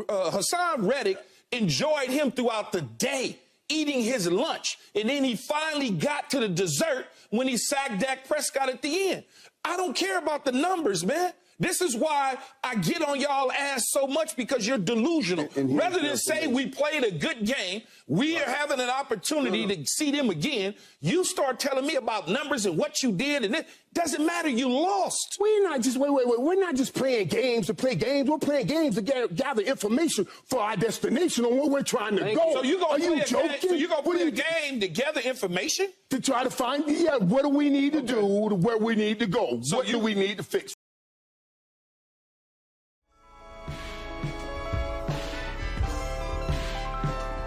Hassan Reddick enjoyed him throughout the day, eating his lunch. And then he finally got to the dessert when he sacked Dak Prescott at the end. I don't care about the numbers, man. This is why I get on y'all ass so much, because you're delusional. Rather than say we played a good game, we are having an opportunity to see them again, you start telling me about numbers and what you did, and it doesn't matter. You lost. We're not just, wait. We're not just playing games to play games. We're playing games to gather information for our destination on where we're trying to go. So you gonna play a game to gather information? To try to find, what do we need to do to where we need to go? So what do we need to fix?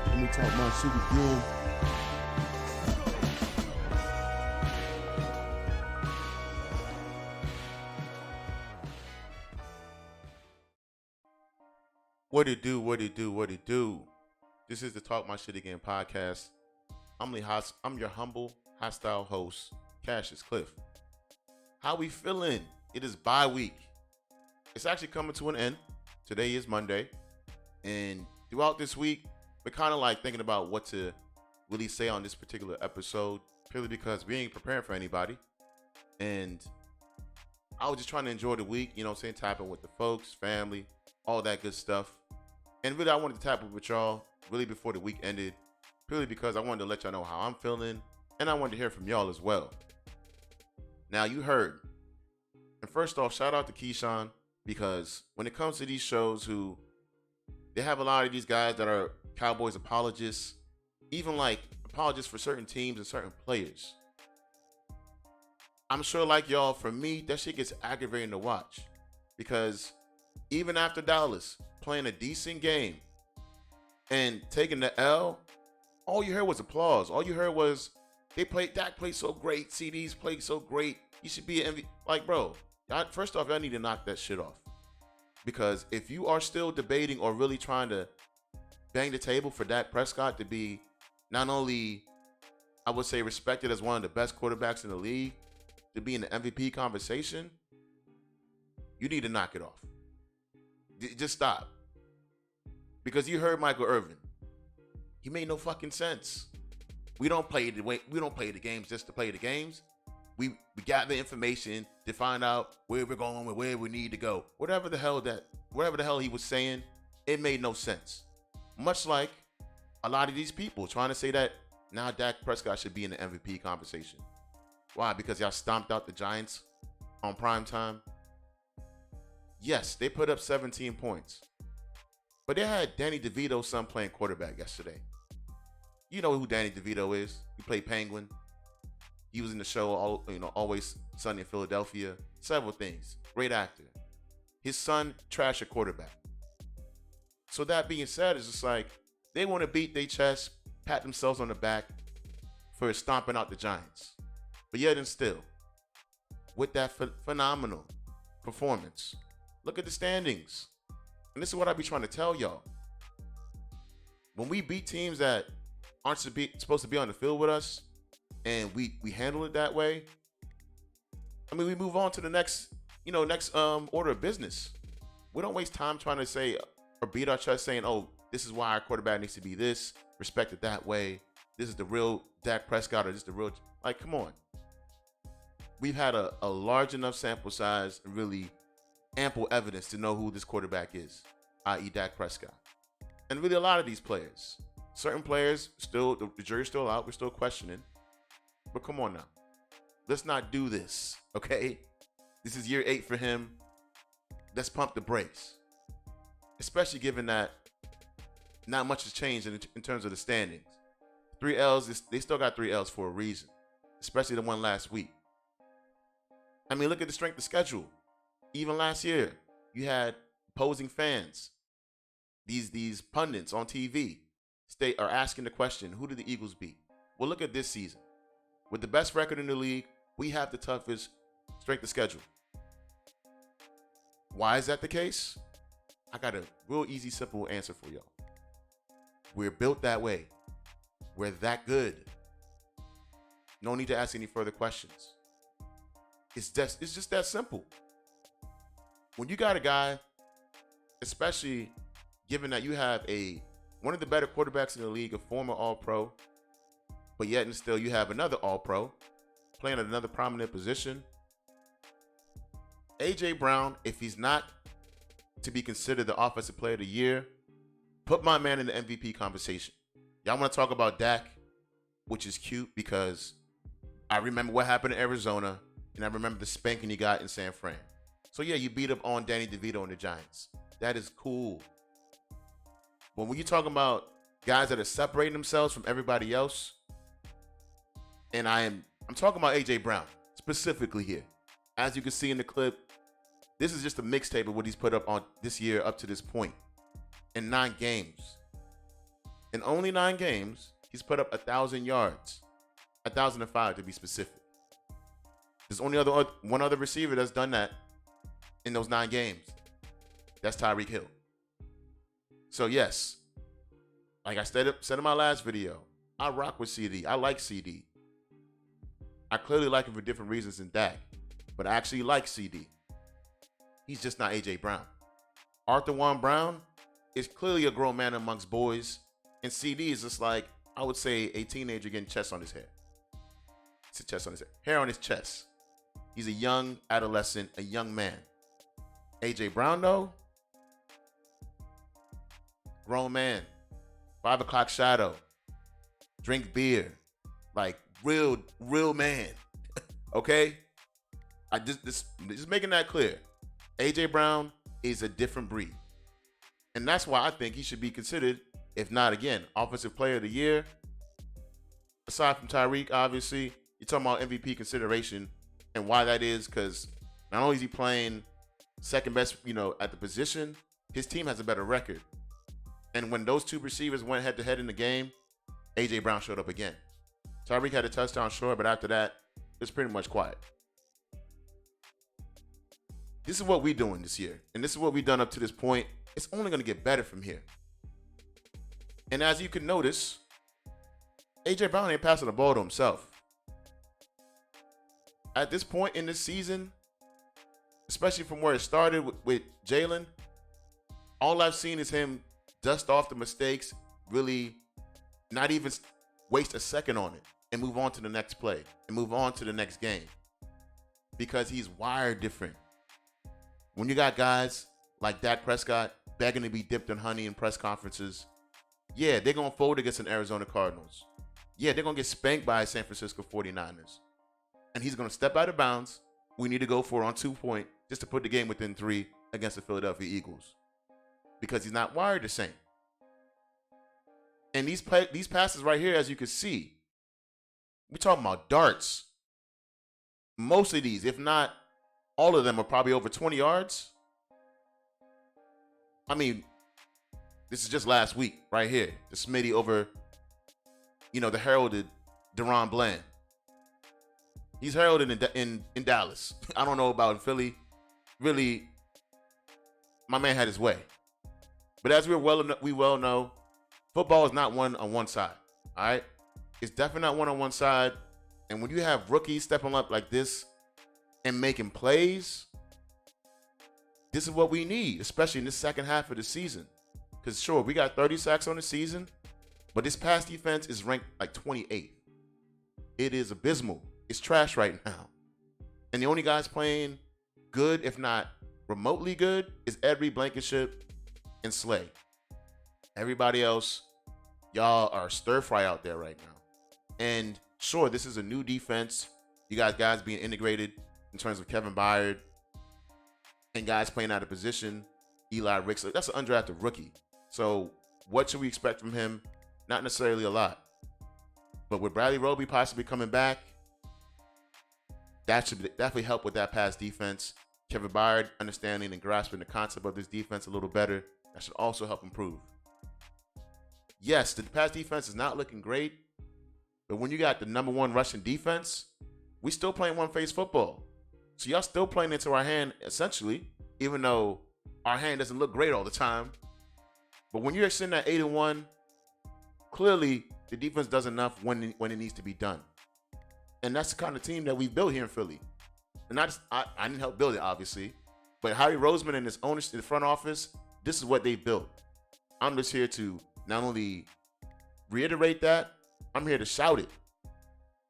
Let me talk my shit again. What it do? This is the Talk My Shit Again podcast. I'm your humble, hostile host, Cassius Cliff. How we feeling? It is bye week. It's actually coming to an end. Today is Monday. And throughout this week, we're kind of like thinking about what to really say on this particular episode, purely because we ain't preparing for anybody. And I was just trying to enjoy the week, tapping with the folks, family, all that good stuff. And really, I wanted to tap it with y'all really before the week ended, purely because I wanted to let y'all know how I'm feeling, and I wanted to hear from y'all as well. Now, you heard. And first off, shout out to Keyshawn, because when it comes to these shows they have a lot of these guys that are Cowboys apologists, even like apologists for certain teams and certain players. I'm sure like y'all, for me, that shit gets aggravating to watch, because even after Dallas playing a decent game and taking the L, all you heard was applause. All you heard was Dak played so great, CDs played so great, you should be an MVP. Like, bro, first off, y'all need to knock that shit off. Because if you are still debating or really trying to bang the table for Dak Prescott to be not only, I would say, respected as one of the best quarterbacks in the league, to be in the MVP conversation, you need to knock it off. Just stop. Because you heard Michael Irvin. He made no fucking sense. We don't play the games just to play the games. We got the information to find out where we're going and where we need to go. Whatever the hell he was saying, it made no sense. Much like a lot of these people trying to say that now Dak Prescott should be in the MVP conversation. Why? Because y'all stomped out the Giants on prime time? Yes, they put up 17 points. But they had Danny DeVito's son playing quarterback yesterday. You know who Danny DeVito is. He played Penguin. He was in the show, Always Sunny in Philadelphia. Several things. Great actor. His son trashed a quarterback. So that being said, it's just like they want to beat their chest, pat themselves on the back for stomping out the Giants. But yet and still, with that phenomenal performance, look at the standings. And this is what I be trying to tell y'all. When we beat teams that aren't supposed to be on the field with us, and we handle it that way, I mean, we move on to the next order of business. We don't waste time trying to say or beat our chest saying, oh, this is why our quarterback needs to be this, respect it that way. This is the real Dak Prescott, or this is the real, like, come on. We've had a large enough sample size and really ample evidence to know who this quarterback is, i.e. Dak Prescott. And really a lot of these players. Certain players, still, the jury's still out, we're still questioning. But come on now. Let's not do this, okay? This is year 8 for him. Let's pump the brakes. Especially given that not much has changed in terms of the standings. 3 L's, they still got 3 L's for a reason. Especially the one last week. I mean, look at the strength of schedule. Even last year, you had opposing fans. These pundits on TV are asking the question, who did the Eagles beat? Well, look at this season. With the best record in the league, we have the toughest strength of schedule. Why is that the case? I got a real easy, simple answer for y'all. We're built that way. We're that good. No need to ask any further questions. It's just that simple. When you got a guy, especially given that you have one of the better quarterbacks in the league, a former All-Pro, but yet and still you have another All-Pro playing at another prominent position. A.J. Brown, if he's not to be considered the Offensive Player of the Year, put my man in the MVP conversation. Y'all want to talk about Dak, which is cute because I remember what happened in Arizona, and I remember the spanking he got in San Fran. So yeah, you beat up on Danny DeVito and the Giants. That is cool. But when you're talking about guys that are separating themselves from everybody else, and I'm talking about A.J. Brown specifically here. As you can see in the clip, this is just a mixtape of what he's put up on this year up to this point. In 9 games. In only 9 games, he's put up 1,000 yards. 1,005 to be specific. There's only one other receiver that's done that in those 9 games. That's Tyreek Hill. So yes, like I said in my last video, I rock with CD. I like CD. I clearly like him for different reasons than Dak, but I actually like CD. He's just not A.J. Brown. Arthur Juan Brown is clearly a grown man amongst boys, and CD is just like, I would say, a teenager getting chest on his hair. It's a chest on his hair. Hair on his chest. He's a young adolescent, a young man. A.J. Brown, though, grown man, 5 o'clock shadow, drink beer, like real man. Okay? I just making that clear. A.J. Brown is a different breed. And that's why I think he should be considered, if not again, Offensive Player of the Year. Aside from Tyreek, obviously, you're talking about MVP consideration, and why that is because not only is he playing second best, at the position, his team has a better record. And when those 2 receivers went head to head in the game, A.J. Brown showed up again. Tyreek had a touchdown, sure, but after that, it was pretty much quiet. This is what we're doing this year, and this is what we've done up to this point. It's only going to get better from here. And as you can notice, A.J. Brown ain't passing the ball to himself. At this point in this season, especially from where it started with Jalen, all I've seen is him dust off the mistakes, really not even waste a second on it, and move on to the next play, and move on to the next game. Because he's wired different. When you got guys like Dak Prescott begging to be dipped in honey in press conferences, yeah, they're going to fold against an Arizona Cardinals. Yeah, they're going to get spanked by San Francisco 49ers. And he's going to step out of bounds. We need to go for it on 2-point just to put the game within 3 against the Philadelphia Eagles. Because he's not wired the same. And these passes right here, as you can see, we're talking about darts. Most of these, if not all of them, are probably over 20 yards. I mean, this is just last week right here. The Smitty over, the heralded Deron Bland. He's heralded in Dallas. I don't know about in Philly. Really, my man had his way. But as we well know, football is not one on one side. All right? It's definitely not one on one side. And when you have rookies stepping up like this and making plays, this is what we need, especially in the second half of the season. Because sure, we got 30 sacks on the season, but this pass defense is ranked like 28th. It is abysmal. It's trash right now. And the only guys playing good, if not remotely good, is Ed Reed, Blankenship, and Slay. Everybody else, y'all are stir fry out there right now. And sure, this is a new defense. You got guys being integrated in terms of Kevin Byard and guys playing out of position. Eli Ricks, that's an undrafted rookie. So what should we expect from him? Not necessarily a lot. But with Bradley Roby possibly coming back, that should definitely help with that pass defense. Kevin Byard understanding and grasping the concept of this defense a little better, that should also help improve. Yes, the pass defense is not looking great, but when you got the number 1 rushing defense, we still playing one-phase football. So y'all still playing into our hand, essentially, even though our hand doesn't look great all the time. But when you're sitting at 8-1, clearly the defense does enough when it needs to be done. And that's the kind of team that we built here in Philly. And I didn't help build it, obviously. But Howie Roseman and his owners in the front office, this is what they built. I'm just here to not only reiterate that, I'm here to shout it.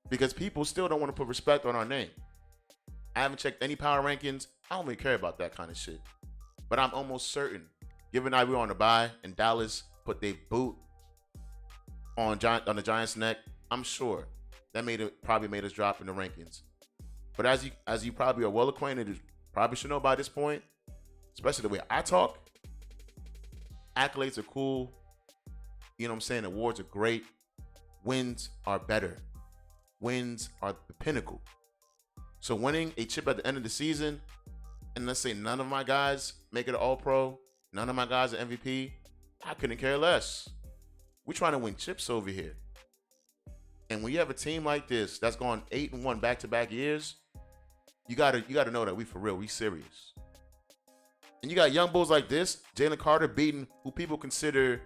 Because people still don't want to put respect on our name. I haven't checked any power rankings. I don't really care about that kind of shit. But I'm almost certain, given that we were on the bye and Dallas put their boot on the Giants' neck, I'm sure that probably made us drop in the rankings. But as you probably are well acquainted, you probably should know by this point, especially the way I talk, accolades are cool. You know what I'm saying? Awards are great. Wins are better. Wins are the pinnacle. So winning a chip at the end of the season, and let's say none of my guys make it an All-Pro, none of my guys are MVP, I couldn't care less. We're trying to win chips over here. And when you have a team like this that's gone 8-1 back-to-back years, you gotta know that we for real, we serious. And you got young bulls like this, Jalen Carter beating who people consider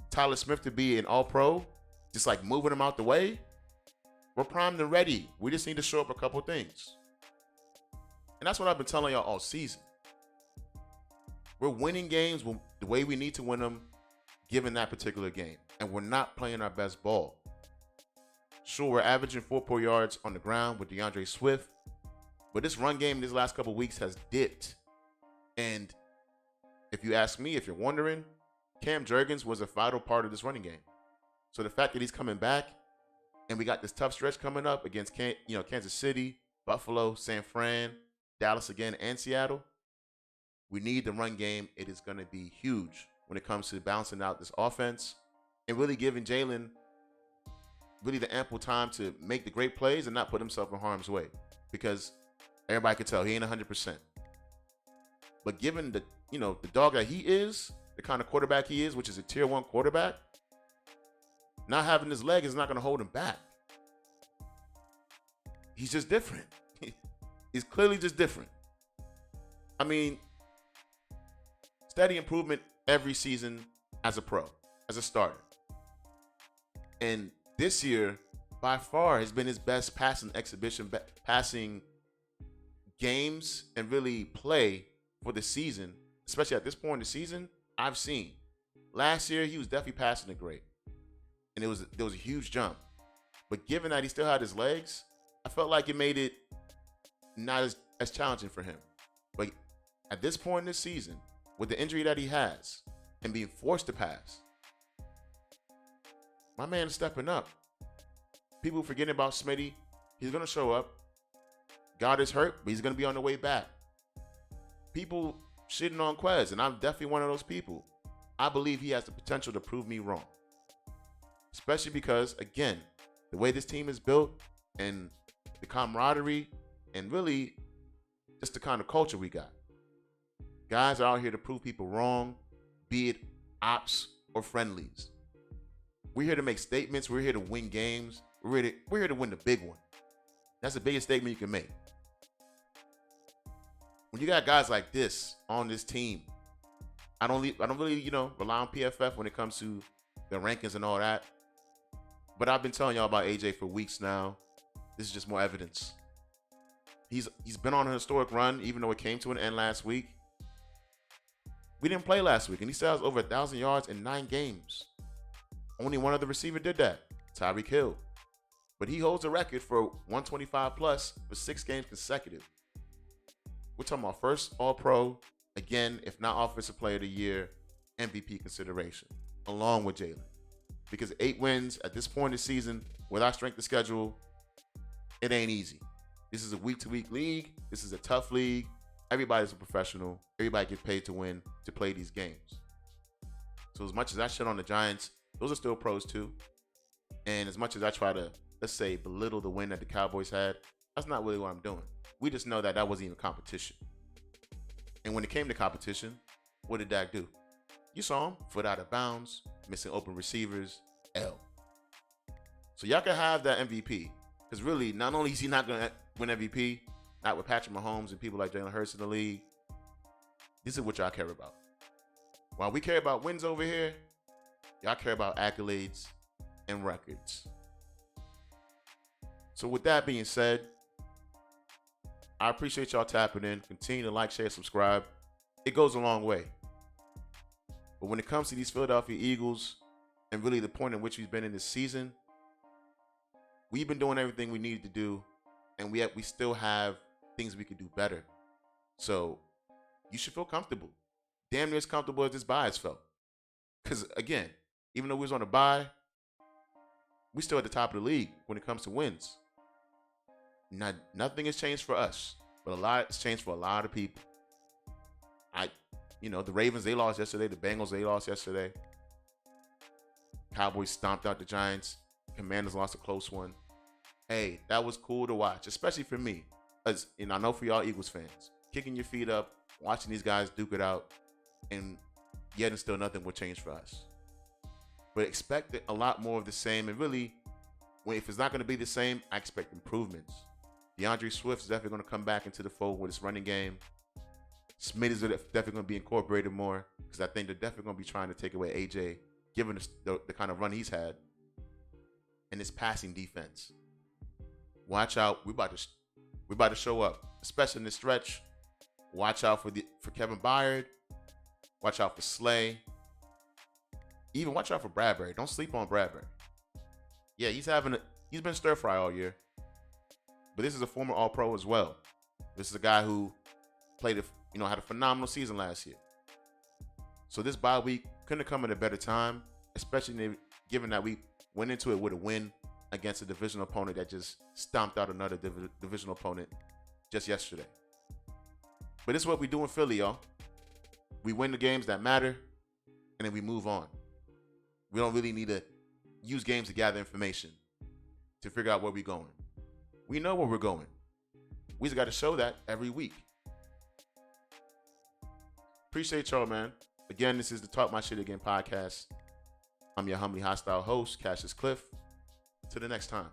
Tyler Smith to be an All-Pro, just like moving him out the way. We're primed and ready. We just need to show up a couple things. And that's what I've been telling y'all all season. We're winning games the way we need to win them, given that particular game. And we're not playing our best ball. Sure, we're averaging 4 yards on the ground with DeAndre Swift. But this run game these last couple weeks has dipped. And if you ask me, if you're wondering, Cam Jurgens was a vital part of this running game. So the fact that he's coming back, and we got this tough stretch coming up against Kansas City, Buffalo, San Fran, Dallas again, and Seattle. We need the run game. It is going to be huge when it comes to balancing out this offense and really giving Jalen really the ample time to make the great plays and not put himself in harm's way. Because everybody can tell he ain't 100%. But given the dog that he is, the kind of quarterback he is, which is a tier 1 quarterback, not having his leg is not going to hold him back. He's just different. He's clearly just different. I mean, steady improvement every season as a pro, as a starter. And this year, by far, has been his best passing exhibition, passing games and really play for the season, especially at this point in the season, I've seen. Last year, he was definitely passing it great. And there was a huge jump. But given that he still had his legs, I felt like it made it not as challenging for him. But at this point in this season, with the injury that he has and being forced to pass, my man is stepping up. People forgetting about Smitty. He's going to show up. God is hurt, but he's going to be on the way back. People shitting on Quez, and I'm definitely one of those people. I believe he has the potential to prove me wrong. Especially because, again, the way this team is built and the camaraderie and really just the kind of culture we got. Guys are out here to prove people wrong, be it ops or friendlies. We're here to make statements. We're here to win games. We're here to win the big one. That's the biggest statement you can make. When you got guys like this on this team, I don't really, rely on PFF when it comes to the rankings and all that. But I've been telling y'all about AJ for weeks now. This is just more evidence. He's been on a historic run, even though it came to an end last week. We didn't play last week, and he still has over 1,000 yards in 9 games. Only one other receiver did that, Tyreek Hill. But he holds a record for 125 plus for 6 games consecutive. We're talking about first All-Pro, again, if not Offensive Player of the Year, MVP consideration, along with Jalen. Because 8 wins at this point in the season, with our strength of schedule, it ain't easy. This is a week-to-week league. This is a tough league. Everybody's a professional. Everybody gets paid to win, to play these games. So as much as I shit on the Giants, those are still pros too. And as much as I try to, let's say, belittle the win that the Cowboys had, that's not really what I'm doing. We just know that wasn't even competition. And when it came to competition, what did Dak do? You saw him, foot out of bounds, missing open receivers, L. So y'all can have that MVP. Because really, not only is he not going to win MVP, not with Patrick Mahomes and people like Jalen Hurts in the league, this is what y'all care about. While we care about wins over here, y'all care about accolades and records. So with that being said, I appreciate y'all tapping in. Continue to like, share, subscribe. It goes a long way. But when it comes to these Philadelphia Eagles and really the point in which we've been in this season, we've been doing everything we needed to do, and we still have things we could do better. So you should feel comfortable. Damn near as comfortable as this bye has felt. Because, again, even though we was on a bye, we still at the top of the league when it comes to wins. Nothing has changed for us, but a lot has changed for a lot of people. The Ravens, they lost yesterday. The Bengals, they lost yesterday. Cowboys stomped out the Giants. Commanders lost a close one. Hey, that was cool to watch, especially for me. As I know for y'all Eagles fans, kicking your feet up, watching these guys duke it out, and yet and still nothing will change for us. But expect a lot more of the same. And really, if it's not going to be the same, I expect improvements. DeAndre Swift is definitely going to come back into the fold with his running game. Smith is definitely going to be incorporated more because I think they're definitely going to be trying to take away AJ, given the kind of run he's had. And his passing defense. Watch out. We're about to show up, especially in this stretch. Watch out for Kevin Byard. Watch out for Slay. Even watch out for Bradbury. Don't sleep on Bradbury. Yeah, he's been stir fry all year. But this is a former All-Pro as well. This is a guy who had a phenomenal season last year. So this bye week couldn't have come at a better time, especially given that we went into it with a win against a divisional opponent that just stomped out another divisional opponent just yesterday. But this is what we do in Philly, y'all. We win the games that matter, and then we move on. We don't really need to use games to gather information to figure out where we're going. We know where we're going. We just got to show that every week. Appreciate y'all, man. Again, this is the Talk My Shit Again podcast. I'm your humbly hostile host, Cassius Cliff. Till the next time.